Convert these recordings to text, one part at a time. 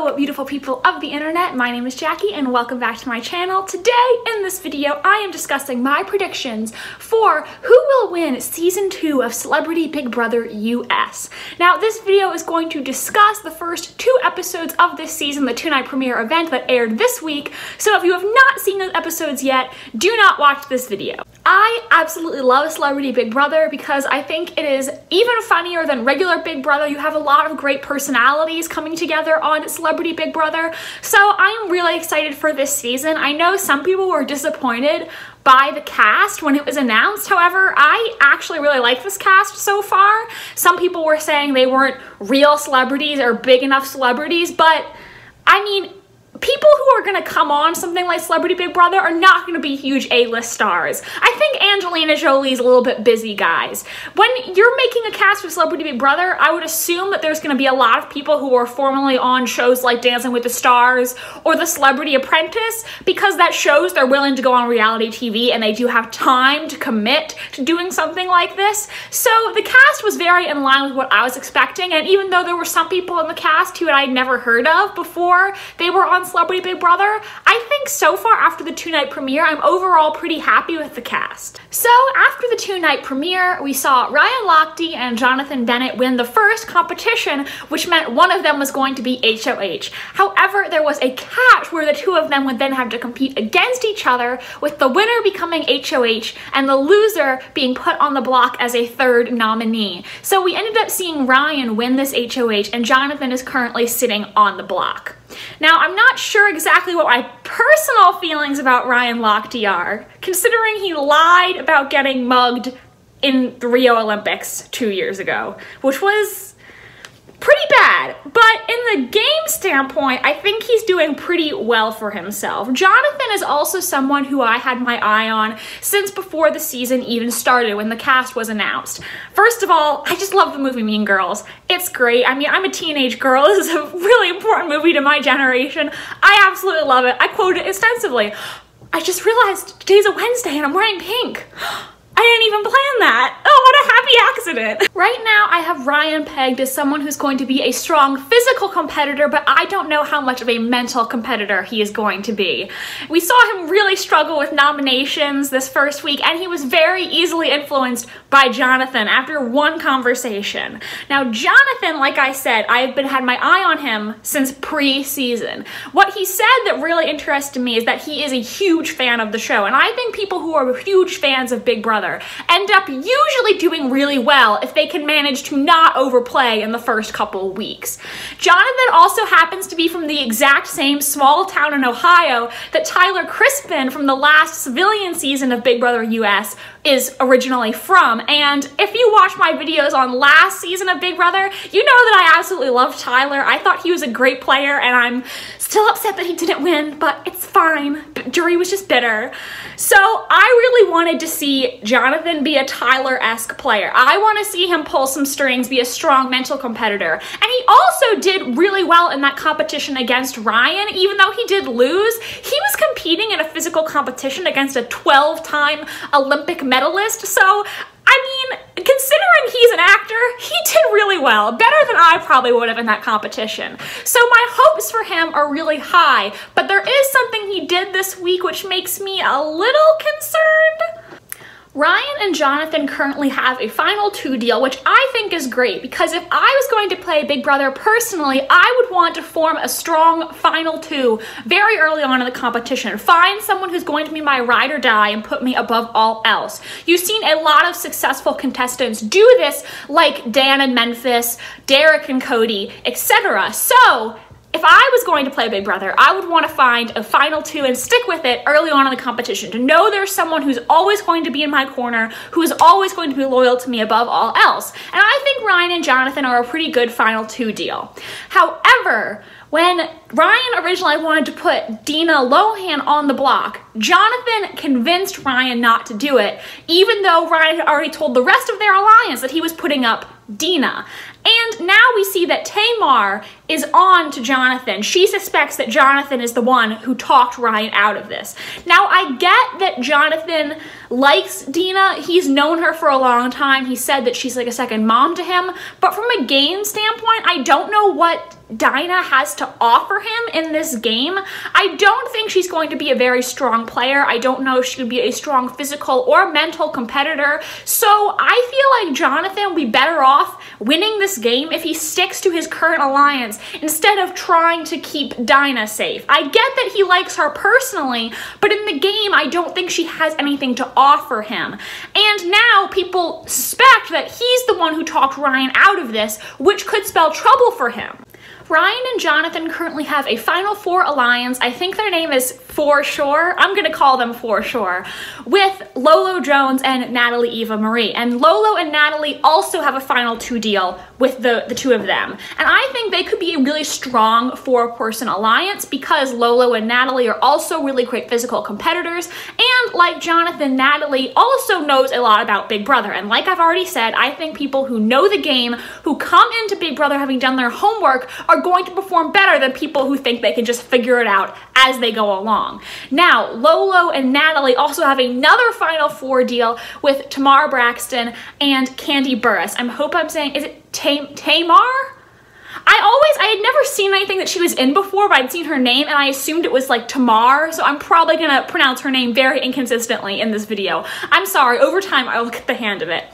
Hello, beautiful people of the internet. My name is Jackie and welcome back to my channel. Today in this video, I am discussing my predictions for who will win season 2 of Celebrity Big Brother US. Now, this video is going to discuss the first 2 episodes of this season, the 2-night premiere event that aired this week. So if you have not seen those episodes yet, do not watch this video. I absolutely love Celebrity Big Brother because I think it is even funnier than regular Big Brother. You have a lot of great personalities coming together on Celebrity Big Brother. So I'm really excited for this season. I know some people were disappointed by the cast when it was announced. However, I actually really like this cast so far. Some people were saying they weren't real celebrities or big enough celebrities, but I mean, people who are going to come on something like Celebrity Big Brother are not going to be huge A-list stars. I think Angelina Jolie's a little bit busy, guys. When you're making a cast for Celebrity Big Brother, I would assume that there's going to be a lot of people who are formerly on shows like Dancing with the Stars or The Celebrity Apprentice, because that shows they're willing to go on reality TV and they do have time to commit to doing something like this. So the cast was very in line with what I was expecting, and even though there were some people in the cast who I'd never heard of before they were on Celebrity Big Brother, I think so far after the 2-night premiere, I'm overall pretty happy with the cast. So after the 2-night premiere, we saw Ryan Lochte and Jonathan Bennett win the first competition, which meant one of them was going to be HOH. However, there was a catch where the two of them would then have to compete against each other, with the winner becoming HOH and the loser being put on the block as a third nominee. So we ended up seeing Ryan win this HOH, and Jonathan is currently sitting on the block. Now, I'm not sure exactly what my personal feelings about Ryan Lochte are, considering he lied about getting mugged in the Rio Olympics 2 years ago, which was pretty bad. But in the game standpoint, I think he's doing pretty well for himself. Jonathan is also someone who I had my eye on since before the season even started, when the cast was announced. First of all, I just love the movie Mean Girls. It's great. I mean, I'm a teenage girl. This is a really important movie to my generation. I absolutely love it. I quote it extensively. I just realized today's a Wednesday and I'm wearing pink. I didn't even plan that. Oh, what a happy accident. Right now, I have Ryan pegged as someone who's going to be a strong physical competitor, but I don't know how much of a mental competitor he is going to be. We saw him really struggle with nominations this first week, and he was very easily influenced by Jonathan after one conversation. Now, Jonathan, like I said, I've had my eye on him since pre-season. What he said that really interested me is that he is a huge fan of the show, and I think people who are huge fans of Big Brother end up usually doing really well if they can manage to not overplay in the first couple of weeks. Jonathan also happens to be from the exact same small town in Ohio that Tyler Crispin from the last civilian season of Big Brother US is originally from, and if you watch my videos on last season of Big Brother, you know that I absolutely love Tyler. I thought he was a great player, and I'm still upset that he didn't win, but it's fine. The jury was just bitter. So I really wanted to see Jonathan be a Tyler-esque player. I want to see him pull some strings, be a strong mental competitor, and he also did really well in that competition against Ryan. Even though he did lose, he was competing in a physical competition against a 12-time Olympic medalist. So, I mean, considering he's an actor, he did really well. Better than I probably would have in that competition. So my hopes for him are really high, but there is something he did this week which makes me a little concerned. Ryan and Jonathan currently have a final 2 deal, which I think is great, because if I was going to play Big Brother personally, I would want to form a strong final 2 very early on in the competition. Find someone who's going to be my ride or die and put me above all else. You've seen a lot of successful contestants do this, like Dan and Memphis, Derek and Cody, etc. So if I was going to play Big Brother, I would want to find a final 2 and stick with it early on in the competition, to know there's someone who's always going to be in my corner, who is always going to be loyal to me above all else. And I think Ryan and Jonathan are a pretty good final 2 deal. However, when Ryan originally wanted to put Dina Lohan on the block, Jonathan convinced Ryan not to do it, even though Ryan had already told the rest of their alliance that he was putting up Dina. And now we see that Tamar is on to Jonathan. She suspects that Jonathan is the one who talked Ryan out of this. Now, I get that Jonathan likes Dina. He's known her for a long time. He said that she's like a second mom to him. But from a game standpoint, I don't know what Dinah has to offer him in this game. I don't think she's going to be a very strong player. I don't know if she would be a strong physical or mental competitor. So I feel like Jonathan would be better off winning this game if he sticks to his current alliance instead of trying to keep Dinah safe. I get that he likes her personally, but in the game, I don't think she has anything to offer him. And now people suspect that he's the one who talked Ryan out of this, which could spell trouble for him. Ryan and Jonathan currently have a Final Four alliance. I think their name is For Sure. I'm going to call them For Sure, with Lolo Jones and Natalie Eva Marie. And Lolo and Natalie also have a Final Two deal with the two of them. And I think they could be a really strong four-person alliance because Lolo and Natalie are also really great physical competitors. And like Jonathan, Natalie also knows a lot about Big Brother. And like I've already said, I think people who know the game, who come into Big Brother having done their homework, are going to perform better than people who think they can just figure it out as they go along. Now, Lolo and Natalie also have another Final Four deal with Tamar, Braxton, and Kandi Burruss. I hope I'm saying, is it Tamar? I had never seen anything that she was in before, but I'd seen her name and I assumed it was like Tamar, so I'm probably gonna pronounce her name very inconsistently in this video. I'm sorry, over time I'll get the hang of it.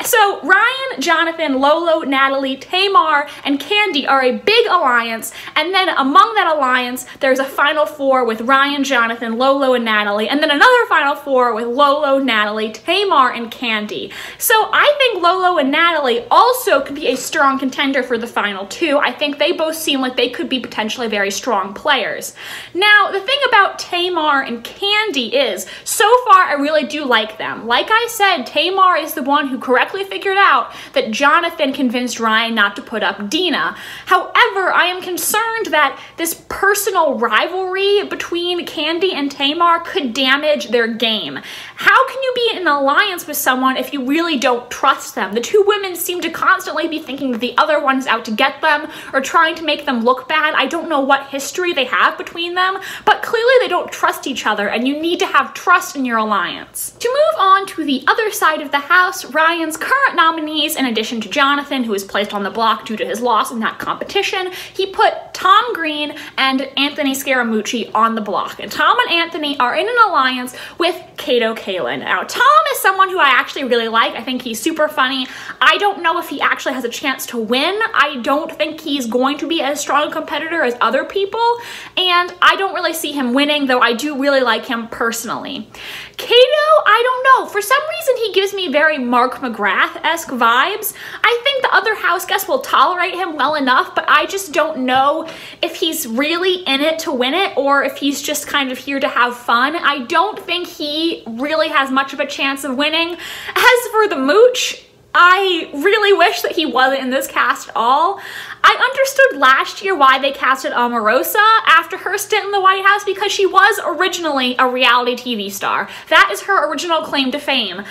So Ryan, Jonathan, Lolo, Natalie, Tamar, and Kandi are a big alliance, and then among that alliance, there's a Final Four with Ryan, Jonathan, Lolo, and Natalie, and then another Final Four with Lolo, Natalie, Tamar, and Kandi. So I think Lolo and Natalie also could be a strong contender for the Final Two. I think they both seem like they could be potentially very strong players. Now, the thing about Tamar and Kandi is, so far I really do like them. Like I said, Tamar is the one who correctly figured out that Jonathan convinced Ryan not to put up Dina. However, I am concerned that this personal rivalry between Kandi and Tamar could damage their game. How can you be in an alliance with someone if you really don't trust them? The two women seem to constantly be thinking that the other one is out to get them or trying to make them look bad. I don't know what history they have between them, but clearly they don't trust each other, and you need to have trust in your alliance. To move on to the other side of the house, Ryan's current nominees, in addition to Jonathan, who was placed on the block due to his loss in that competition, he put Tom Green and Anthony Scaramucci on the block. And Tom and Anthony are in an alliance with Kato Kaelin. Now, Tom is someone who I actually really like. I think he's super funny. I don't know if he actually has a chance to win. I don't think he's going to be as strong a competitor as other people, and I don't really see him winning, though I do really like him personally. Kato, I don't know. For some reason, he gives me very Mark McGrath-esque vibes. I think the other house guests will tolerate him well enough, but I just don't know if he's really in it to win it or if he's just kind of here to have fun. I don't think he really has much of a chance of winning. As for the Mooch, I really wish that he wasn't in this cast at all. I understood last year why they casted Omarosa after her stint in the White House, because she was originally a reality TV star. That is her original claim to fame.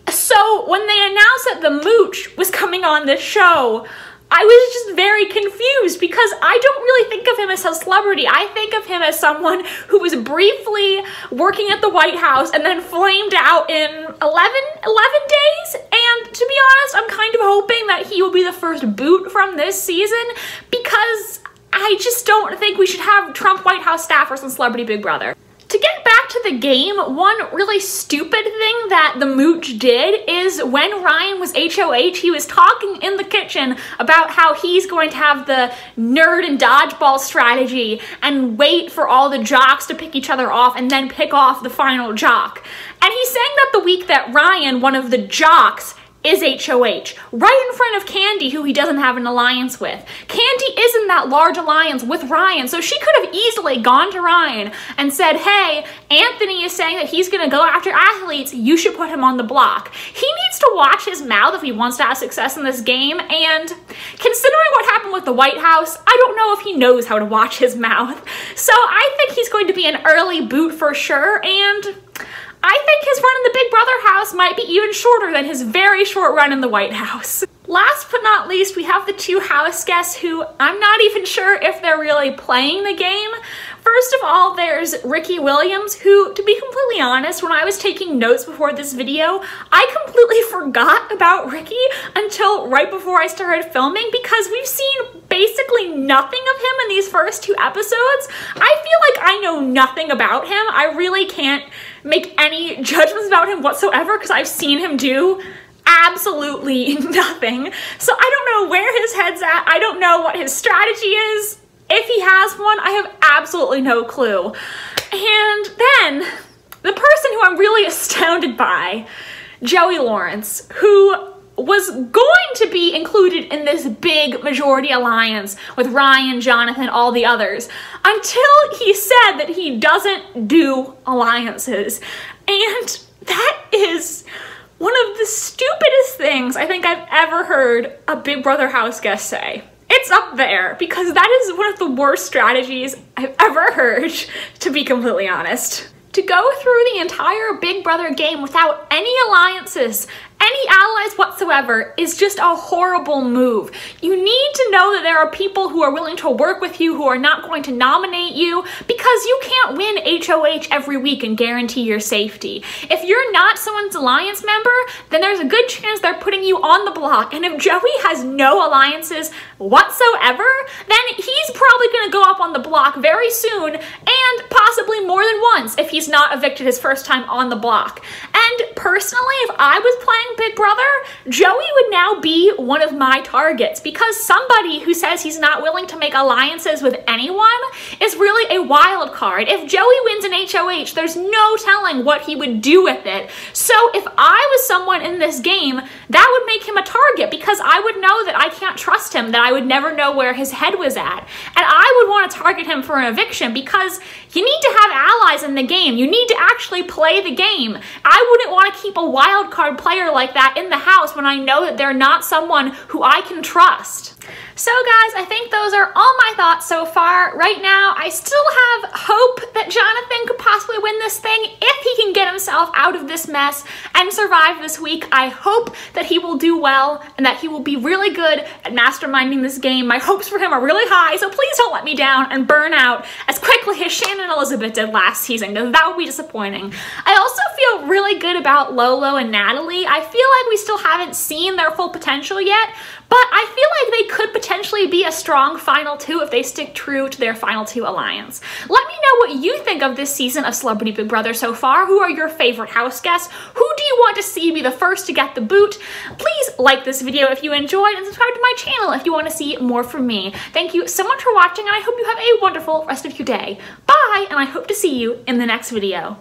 So when they announced that the Mooch was coming on this show, I was just very confused because I don't really think of him as a celebrity. I think of him as someone who was briefly working at the White House and then flamed out in 11 days. And to be honest, I'm kind of hoping that he will be the first boot from this season because I just don't think we should have Trump White House staffers on Celebrity Big Brother. To get back to the game, one really stupid thing that the Mooch did is when Ryan was HOH, he was talking in the kitchen about how he's going to have the nerd and dodgeball strategy and wait for all the jocks to pick each other off and then pick off the final jock. And he's saying that the week that Ryan, one of the jocks, is HOH, right in front of Kandi, who he doesn't have an alliance with. Kandi is in that large alliance with Ryan, so she could have easily gone to Ryan and said, hey, Anthony is saying that he's gonna go after athletes, you should put him on the block. He needs to watch his mouth if he wants to have success in this game, and considering what happened with the White House, I don't know if he knows how to watch his mouth. So I think he's going to be an early boot for sure, and I think his run in the Big Brother house might be even shorter than his very short run in the White House. Last but not least, we have the two house guests who I'm not even sure if they're really playing the game. First of all, there's Ricky Williams, who, to be completely honest, when I was taking notes before this video, I completely forgot about Ricky until right before I started filming, because we've seen basically nothing of him in these first 2 episodes. I feel like I know nothing about him. I really can't make any judgments about him whatsoever because I've seen him do absolutely nothing. So I don't know where his head's at. I don't know what his strategy is. If he has one, I have absolutely no clue. And then the person who I'm really astounded by, Joey Lawrence, who was going to be included in this big majority alliance with Ryan, Jonathan, all the others, until he said that he doesn't do alliances. And that is one of the stupidest things I think I've ever heard a Big Brother house guest say. It's up there, because that is one of the worst strategies I've ever heard, to be completely honest. To go through the entire Big Brother game without any alliances, any allies whatsoever, is just a horrible move. You need to know that there are people who are willing to work with you, who are not going to nominate you, because you can't win HOH every week and guarantee your safety. If you're not someone's alliance member, then there's a good chance they're putting you on the block. And if Joey has no alliances whatsoever, then he's probably going to go up on the block very soon, and possibly more than once if he's not evicted his first time on the block. And personally, if I was playing Big Brother, Joey would now be one of my targets, because somebody who says he's not willing to make alliances with anyone is really a wild card. If Joey wins an HOH, there's no telling what he would do with it. So if I was someone in this game, that would make him a target, because I would know that I can't trust him, that I would never know where his head was at. And I would want to target him for an eviction, because you need to have allies in the game. You need to actually play the game. I wouldn't want to keep a wild card player like that in the house when I know that they're not someone who I can trust. So guys, I think those are all my thoughts so far. Right now, I still have hope that Jonathan could possibly win this thing if he can get himself out of this mess and survive this week. I hope that he will do well and that he will be really good at masterminding this game. My hopes for him are really high, so please don't let me down and burn out as quickly as Shannon Elizabeth did last season, because that would be disappointing. I also feel really good about Lolo and Natalie. I feel like we still haven't seen their full potential yet, but I feel like they could potentially be a strong final 2 if they stick true to their final 2 alliance. Let me know what you think of this season of Celebrity Big Brother so far. Who are your favorite house guests? Who do you want to see be the first to get the boot? Please like this video if you enjoyed, and subscribe to my channel if you want to see more from me. Thank you so much for watching, and I hope you have a wonderful rest of your day. Bye, and I hope to see you in the next video.